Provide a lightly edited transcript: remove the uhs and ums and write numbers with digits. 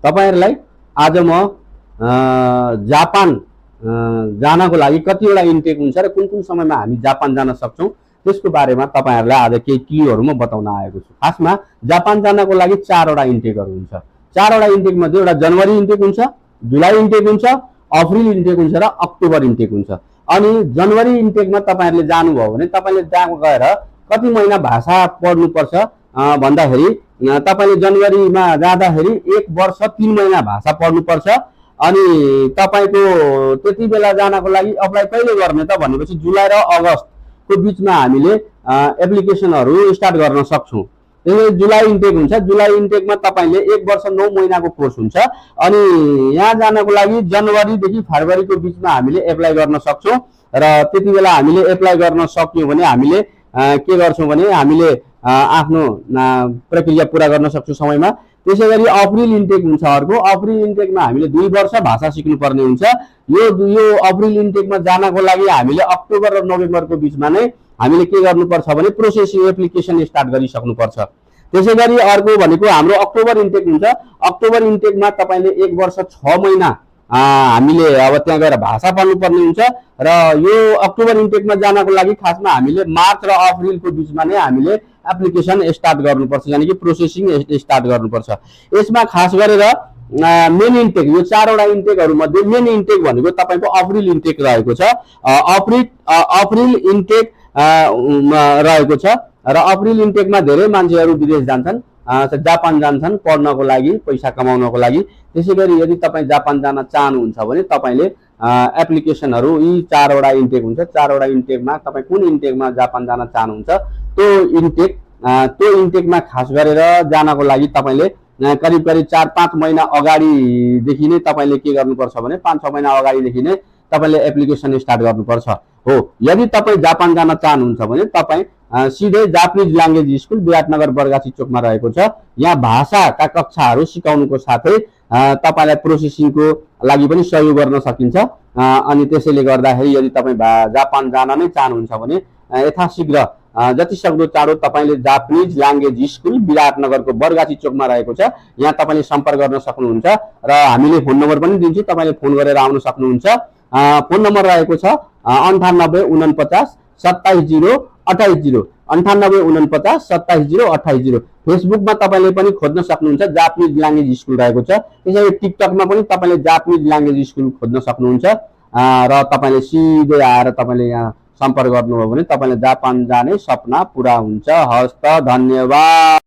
तपाईहरुलाई आज म जापान जानको लागि कतिवटा इन्टेक हुन्छ र कुन कुन समयमा हामी जापान जान सक्छौं त्यसको बारेमा तपाईहरुलाई आज केही क्लियरहरु म बताउन आएको छु। खासमा जापान जानको लागि 4 वटा इन्टेकहरु हुन्छ। 4 वटा इन्टेक मध्ये एउटा जनवरी इन्टेक हुन्छ, जुलाई इन्टेक हुन्छ, अप्रिल इन्टेक हुन्छ र अक्टोबर इन्टेक हुन्छ। अनि जनवरी इन्टेकमा तपाईहरुले जानुभयो भने तपाईले त्यहाँ गएर कति महिना भाषा पढ्नु पर्छ भन्दाखेरि तपाईले जनवरीमा जाँदाखेरि 1 वर्ष 3 महिना भाषा पढ्नु पर्छ। अनि तपाईको त्यति बेला जानको लागि अप्लाई कहिले गर्ने त भनेपछि जुलाई र अगस्तको बीचमा हामीले एप्लिकेसनहरु स्टार्ट गर्न सक्छौं। त्यसैले जुलाई इन्टेक हुन्छ। जुलाई इन्टेकमा तपाईले 1 वर्ष 9 महिनाको कोर्स हुन्छ। अनि यहाँ जानको लागि जनवरी देखि फरवरीको बीचमा हामीले एप्लाई गर्न सक्छौं र त्यति बेला हामीले एप्लाई गर्न सक्यौं भने हामीले के गर्छौं भने हामीले आफ्नो प्रक्रिया पूरा गर्न सक्छौं समयमा। त्यसैगरी अप्रिल इन्टेक हुन्छ अर्को। अप्रिल इन्टेकमा हामीले 2 वर्ष भाषा सिक्नु पर्ने हुन्छ। यो अप्रिल इन्टेकमा जानको लागि हामीले अक्टोबर र नोभेम्बरको बीचमा नै हामीले के गर्नुपर्छ भने प्रोसेसिङ एप्लिकेसन स्टार्ट गरिसक्नु पर्छ। त्यसैगरी अर्को भनेको हाम्रो अक्टोबर इन्टेक हुन्छ। अक्टोबर इन्टेकमा तपाईले 1 वर्ष 6 महिना हामीले अब त्यहाँ गएर भाषा पढ्नु पर्ने हुन्छ र यो अक्टोबर इन्टेकमा जानको लागि खासमा हामीले मार्च र अप्रिलको बीचमा नै हामीले एप्लिकेसन स्टार्ट गर्नुपर्छ, यानी कि प्रोसेसिङ स्टार्ट गर्नुपर्छ। यसमा खास गरेर मेन इन्टेक यो 4 वटा इन्टेकहरु मध्ये मेन इन्टेक भनेको तपाईको अप्रिल इन्टेक रहेको छ। अप्रिल इन्टेक रहेको छ र अप्रिल इन्टेकमा धेरै मान्छेहरु विदेश जान्छन्, जापान जान्छन् पढ्नको लागि, पैसा कमाउनको लागि। त्यसैगरी यदि तपाई जापान जान चाहनुहुन्छ भने तपाईले एप्लिकेसनहरु यी 4 वटा इन्टेक हुन्छ। 4 वटा इन्टेकमा तपाई कुन इन्टेकमा जापान जान चाहनुहुन्छ त्यो इन्टेकमा खास गरेर जानको लागि तपाईले करिब 4-5 महिना अगाडि देखि नै तपाईले के गर्नुपर्छ भने 5-6 महिना अगाडि देखि नै तपाईले एप्लिकेसन स्टार्ट गर्नुपर्छ। हो, यदि तपाई जापान जान चाहनुहुन्छ भने तपाई सिधै Japanese language school Biratnagar Bargachhi चोकमा रहेको छ। यहाँ भाषाका कक्षाहरु सिकाउनुको साथै तपाईलाई प्रोसेसिङको लागि पनि सहयोग गर्न सकिन्छ। अनि त्यसैले गर्दाखेरि यदि तपाई जापान जान नै चाहनुहुन्छ भने यथाशीघ्र जतिसक्दो चाँडो तपाईले जापानिज ल्याङ्ग्वेज स्कुल विराटनगरको बरगाछी चोकमा रहेको छ, यहाँ तपाईले सम्पर्क गर्न सक्नुहुन्छ र हामीले फोन नम्बर पनि दिन्छु, तपाईले फोन गरेर आउन सक्नुहुन्छ। फोन नम्बर रहेको छ 98 49 27 0 28 0 98 49 27 0 28 0। फेसबुकमा तपाईले पनि खोज्न सक्नुहुन्छ, जापानिज ल्याङ्ग्वेज स्कुल रहेको छ। त्यसैले टिकटकमा पनि तपाईले जापानिज ल्याङ्ग्वेज स्कुल खोज्न सक्नुहुन्छ र तपाईले सिधै आएर तपाईले यहाँ सम्पर्क गर्नुभयो भने तपाईले जापान जाने सपना पूरा हुन्छ। हस्त, धन्यवाद।